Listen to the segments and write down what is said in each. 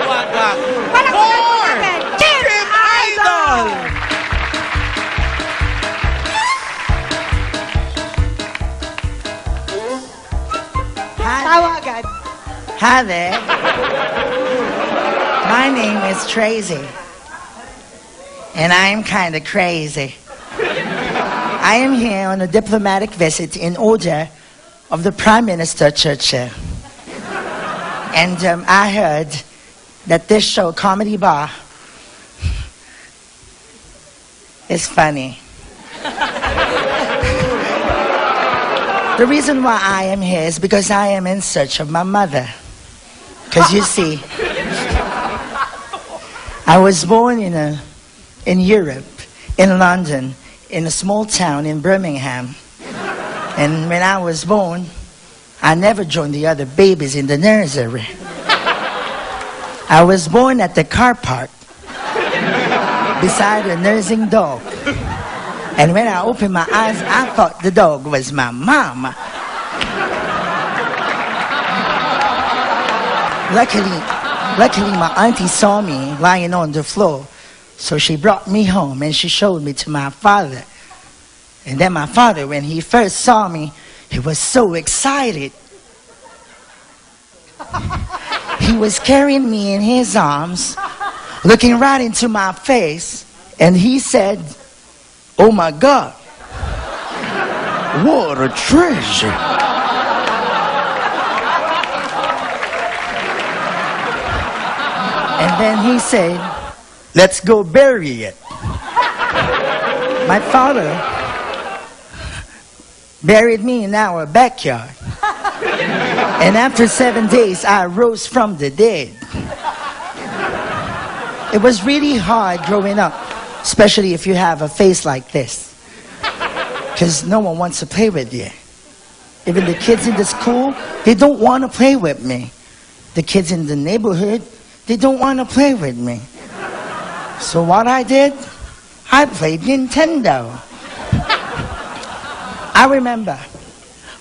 Tawagan. Palakpakan po natin, Kid Idol! Tawagan. Hi there. My name is Tracy. And I am kind of crazy. I am here on a diplomatic visit in order of the Prime Minister Churchill. And I heard that this show, Comedy Bar, is funny. The reason why I am here is because I am in search of my mother. Because you see, I was born in Europe, in London, in a small town in Birmingham. And when I was born, I never joined the other babies in the nursery. I was born at the car park beside a nursing dog. And when I opened my eyes, I thought the dog was my mama. Luckily, my auntie saw me lying on the floor. So she brought me home and she showed me to my father. And then my father, when he first saw me, he was so excited. He was carrying me in his arms, looking right into my face, and he said, "Oh my God, what a treasure." And then he said, "Let's go bury it." My father buried me in our backyard. And after 7 days, I rose from the dead. It was really hard growing up, especially if you have a face like this. Because no one wants to play with you. Even the kids in the school, they don't want to play with me. The kids in the neighborhood, they don't want to play with me. So what I did, I played Nintendo. I remember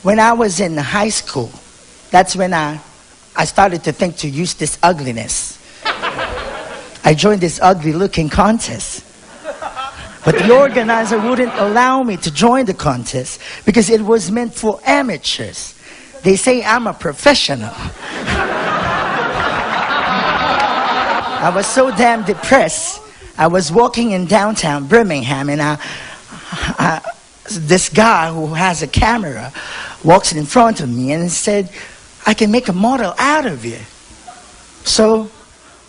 when I was in high school, that's when I started to think to use this ugliness. I joined this ugly looking contest. But the organizer wouldn't allow me to join the contest because it was meant for amateurs. They say I'm a professional. I was so damn depressed. I was walking in downtown Birmingham and this guy who has a camera walks in front of me and said, "I can make a model out of you." So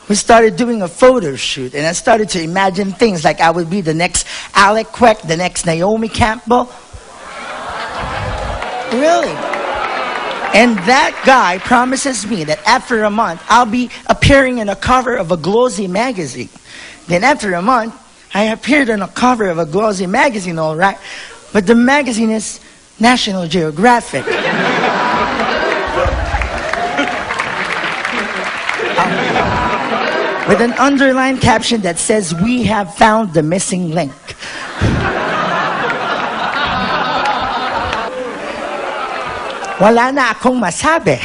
we started doing a photo shoot and I started to imagine things like I would be the next Alec Queck, the next Naomi Campbell. Really? And that guy promises me that after a month, I'll be appearing in a cover of a glossy magazine. Then after a month, I appeared on a cover of a glossy magazine, all right. But the magazine is National Geographic. With an underlined caption that says, "We have found the missing link." Wala na akong masabi.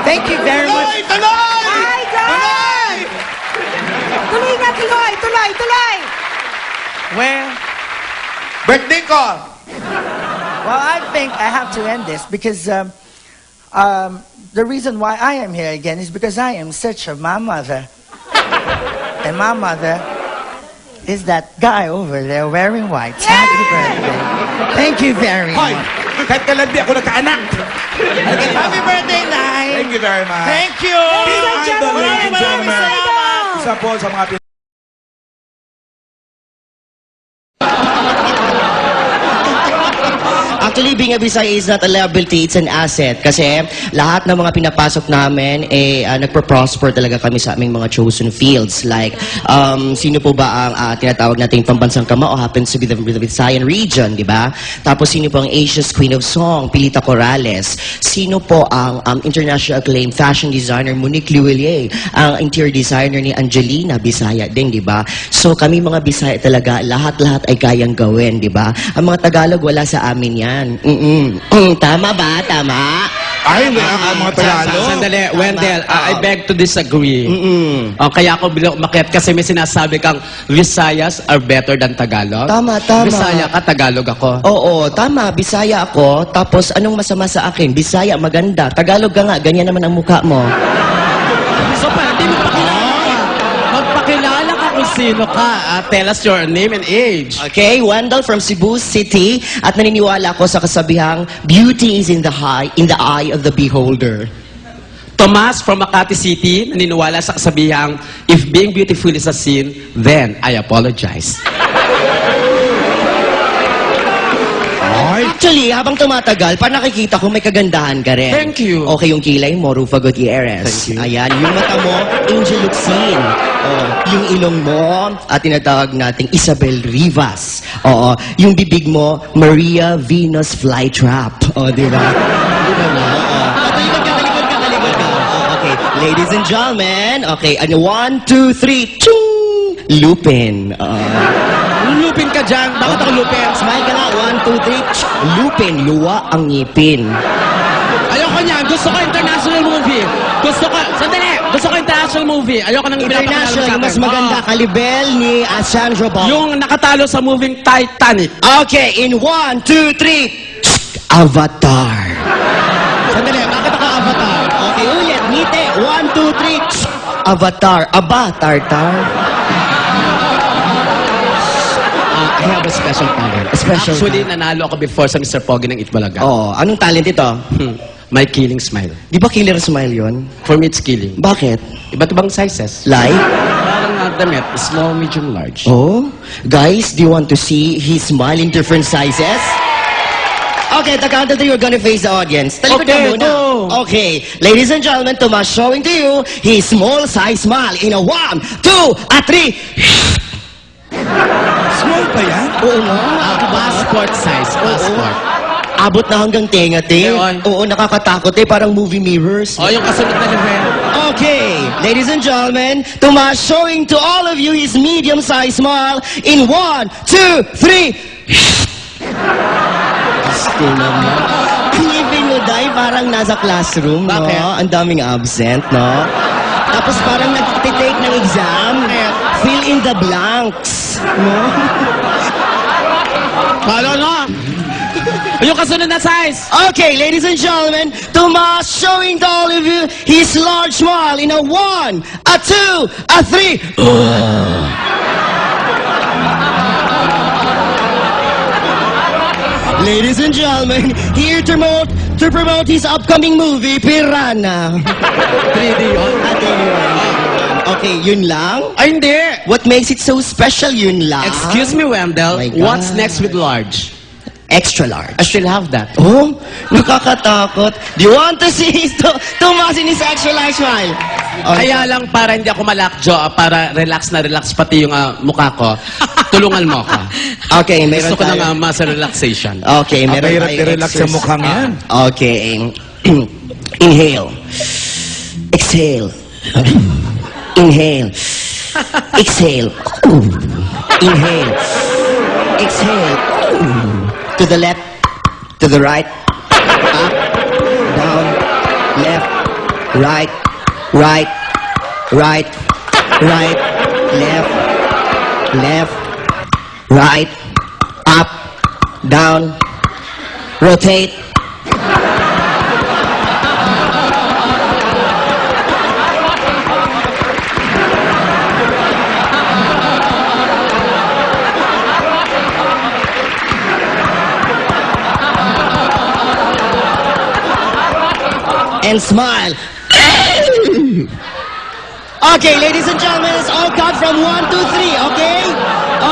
Thank you very much. Idol! Tuloy na, tuloy! Well, Birthday call. well, I think I have to end this because the reason why I am here again is because I am in search of my mother. And my mother is that guy over there wearing white. Happy birthday. Thank you very Hoy, much. kahit kailan di ako nagkaanak. Happy birthday, Nay. Thank you very much. Thank you. Idol, ladies and gentlemen. Isa po sa mga Actually, being a Bisaya is not a liability, it's an asset. Kasi lahat ng mga pinapasok namin, nagpo-prosper talaga kami sa aming mga chosen fields. Like, sino po ba ang tinatawag nating pambansang kamao happens to be the Visayan region, di ba? Tapos, sino po ang Asia's Queen of Song, Pilita Corrales? Sino po ang international acclaimed fashion designer, Monique Luillier? Ang interior designer ni Angelina, Bisaya din, di ba? So, kami mga Bisaya talaga, lahat-lahat ay kayang gawin, di ba? Ang mga Tagalog, wala sa amin yan. Tama ba? Tama? Ay, mga Tagalog. Sandali, Wendell, I beg to disagree. Kaya ako bilang umakyat kasi may sinasabi kang Visayas are better than Tagalog. Tama, tama. Visaya ka, Tagalog ako. Oo, tama. Bisaya ako. Tapos, anong masama sa akin? Bisaya, maganda. Tagalog ka nga. Ganyan naman ang mukha mo. So, hindi mo pakilala ka. Magpakilala ka kung sino ka. Tell us your name and age. Okay, Wendell from Cebu City. At naniniwala ako sa kasabihang, beauty is in the eye of the beholder. Tomas from Makati City, naniniwala sa kasabihang, if being beautiful is a sin, then I apologize. Ay, Actually, habang tumatagal, parang nakikita ko may kagandahan ka rin. Thank you. Okay, yung kilay mo, Rufa Gutierrez. Thank you. Ayan, yung mata mo, Angel Luxin. Oh, yung ilong mo, tinatawag nating Isabel Rivas. Oo, yung bibig mo, Maria Venus Flytrap. O, di ba? Di ba na? Oo. Talikod ka. Oh, okay, ladies and gentlemen, okay, 1, 2, 3, chung! Lupin. Lupin ka dyan. Bakit ako lupin? Smile ka na. 1, 2, 3. Lupin. Luwa ang ngipin. Ayoko niyan. Gusto ko international movie. Gusto ko international movie. Ayoko nang International, yung mas maganda. Kalibel ni Sandra Bullock. Yung nakatalo sa moving Titanic. Okay, in 1, 2, 3. Avatar. Sandali, bakit ako Avatar? Okay, ulit. Ngiti. 1, 2, 3. Avatar. Aba, tartar. I have a special talent. A special Actually, talent. nanalo ako before sa Mr. Pogi ng Itbalaga. Oh, anong talent ito? My killing smile. Di ba killer smile yon? For me, it's killing. Bakit? Iba't ibang sizes. Like? Parang damit. Small, medium, large. Oh, guys, do you want to see his smile in different sizes? Okay, the count of three, we're gonna face the audience. Talikod ka Okay, muna. go. Okay, ladies and gentlemen, Tomas showing to you his small size smile in a 1, 2, 3. small pa yan? Oo nga. Passport size. Passport. Abot na hanggang tenga, te. Yun. Oo, nakakatakot, eh. Parang movie mirrors. O, yung kasunod na level. Okay, ladies and gentlemen, Tomas showing to all of you his medium-sized smile in 1, 2, 3. Gusto naman. Ngipin mo, Day, parang nasa classroom, no? Bakit? Ang daming absent, no? Tapos parang nag-take ng exam. Fill in the blanks. No? Kala na. Yung kasunod na size. Okay, ladies and gentlemen, Tomas showing to all of you his large smile in a 1, a 2, a 3. Ladies and gentlemen, here to promote his upcoming movie, Piranha. 3D yun. Okay, yun lang? Ay, hindi. What makes it so special, yun lang? Excuse me, Wendell. My God. What's next with large? Extra large. I still have that. Oh, nakakatakot. Do you want to see his Tomas in his extra large smile? Okay. Kaya lang para hindi ako malakjo, para relax na relax pati yung mukha ko, tulungan mo ako. Okay, meron Gusto ko tayo. ng muscle relaxation. Okay, meron Mahirap tayong i-relax sa exercise. mukhang yan. Okay. Inhale. Exhale. Inhale. Exhale. Inhale. Exhale. To the left. To the right. Up. Down. Left. Right. Right. Right. Right. Left. Left. Right. Up. Down. Rotate. And smile. Okay, ladies and gentlemen, it's all count from 1, 2, 3, okay?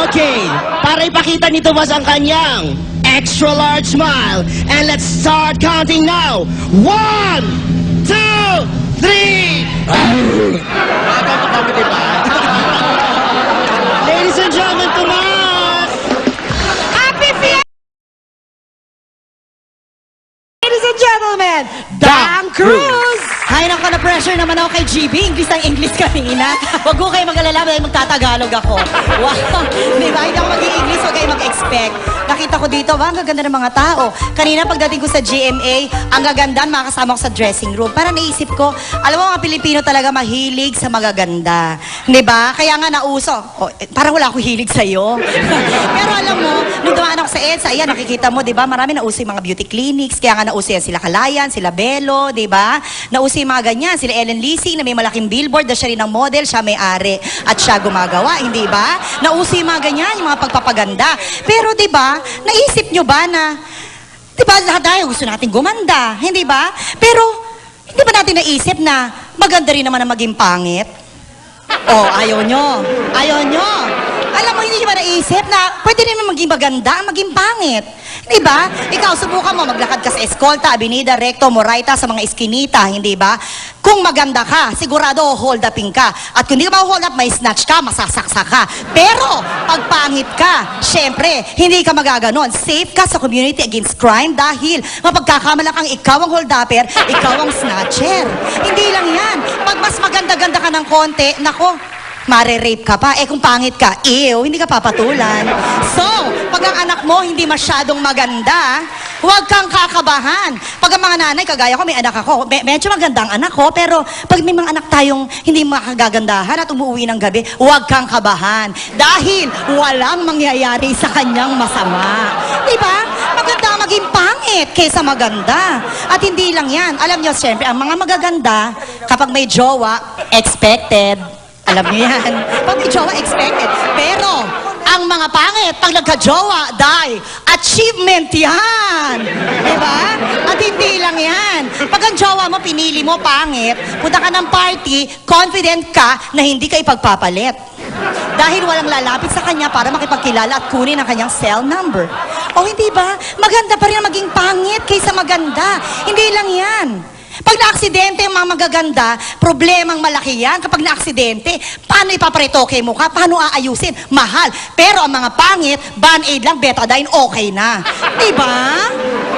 Okay, para ipakita ni Tomas ang kanyang extra large smile. And let's start counting now. 1, 2, 3. Ladies and gentlemen, Tomas! Happy Fiesta! Ladies and gentlemen, DHANG DHANG CRUZ! Hay nako na Na-pressure naman ako kay GB. English ng English kanina. Huwag ko kayo mag-alala dahil magtatagalog ako. Wow. Di ba? Hindi ako mag-i-English. Huwag kayo mag-expect. Nakita ko dito, ang gaganda ng mga tao. Kanina pagdating ko sa GMA, ang gaganda, makakasama ko sa dressing room. Para naisip ko, alam mo mga Pilipino talaga mahilig sa magaganda. Di ba? Kaya nga nauso. Parang wala akong hilig sa'yo. Pero alam mo, nung dumaan ako sa EDSA, ayan, nakikita mo, di ba? Marami nauso yung mga beauty clinics. Kaya nga nauso yan sila Kalayan, sila Belo, di ba? Nauso yung mga ganyan. Sila Ellen Lisi, na may malaking billboard, na siya rin ang model, siya may-ari, at siya gumagawa, hindi ba? Nauso yung mga ganyan, yung mga pagpapaganda. Pero di ba, naisip nyo ba na, di ba, lahat tayo gusto natin gumanda, hindi ba? Pero, hindi ba natin naisip na maganda rin naman na maging pangit? Oh, ayaw nyo. Ayaw nyo. Alam mo, hindi ba naisip na pwede rin maging maganda, maging pangit? Diba? Ikaw, subukan mo, maglakad ka sa Escolta, Avenida, Recto, Moraita, sa mga eskinita, hindi ba? Kung maganda ka, sigurado hold upin ka. At kung hindi ka ma-hold up, may snatch ka, masasaksa ka. Pero, pag pangit ka, syempre, hindi ka magaganon. Safe ka sa community against crime dahil mapagkakamala kang ikaw ang hold upper, ikaw ang snatcher. Hindi lang yan. Pag mas maganda-ganda ka ng konti, nako, mare-rape ka pa. Eh kung pangit ka, hindi ka papatulan. So, pag ang anak mo hindi masyadong maganda, huwag kang kakabahan. Pag ang mga nanay, kagaya ko, may anak ako, medyo maganda ang anak ko, pero pag may mga anak tayong hindi makagagandahan at umuwi ng gabi, huwag kang kabahan. Dahil walang mangyayari sa kanyang masama. Diba? Maganda maging pangit kaysa maganda. At hindi lang yan. Alam nyo, siyempre, ang mga magaganda, kapag may jowa, expected. Alam niyo yan. Pag may jowa, expected. Pero, ang mga pangit, pag nagka-jowa, achievement yan. Diba? At hindi lang yan. Pag ang jowa mo, pinili mo, pangit, punta ka ng party, confident ka na hindi ka ipagpapalit. Dahil walang lalapit sa kanya para makipagkilala at kunin ang kanyang cell number. O hindi ba? Maganda pa rin maging pangit kaysa maganda. Hindi lang yan. Pag na-aksidente yung mga magaganda, problemang malaki yan. Kapag na-aksidente, paano ipaparetoke mo ka? Paano aayusin? Mahal. Pero ang mga pangit, Band-Aid lang, Betadine, okay na. Diba?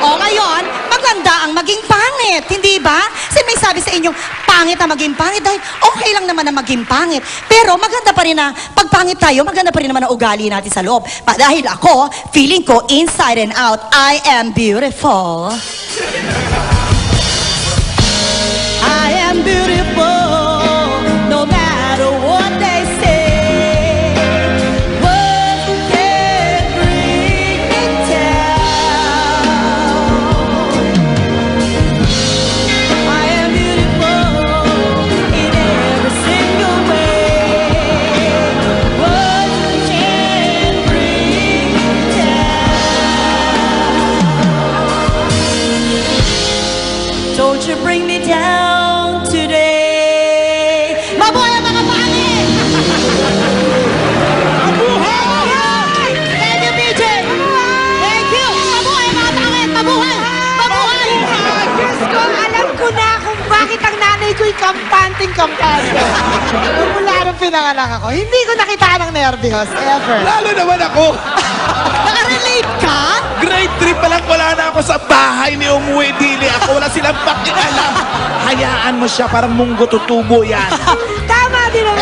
O ngayon, maganda ang maging pangit. Hindi ba? Kasi may sabi sa inyo, pangit na maging pangit dahil okay lang naman na maging pangit. Pero maganda pa rin na, pag pangit tayo, maganda pa rin naman ang ugali natin sa loob. Dahil ako, feeling ko inside and out, I am beautiful. I am beautiful, no matter what they say. Words can't bring me down. I am beautiful in every single way. Words can't bring me down. Don't you bring me down. Mabuhay ang mga pangit! Mabuhay! Thank you, PJ! Thank you! Mabuhay ang mga pangit! Mabuhay! Mabuhay! Diyos ko, alam ko na kung bakit ang nanay ko'y kampante. Mula nung pinanganak ako, hindi ko nakita ng nervyos, ever. Lalo naman ako. Nakarelate ka? Grade 3 pa lang wala na ako sa bahay ni Umuwi Dili. Ako wala silang pakialam. Hayaan mo siya, parang munggo tutubo yan. Tama din naman.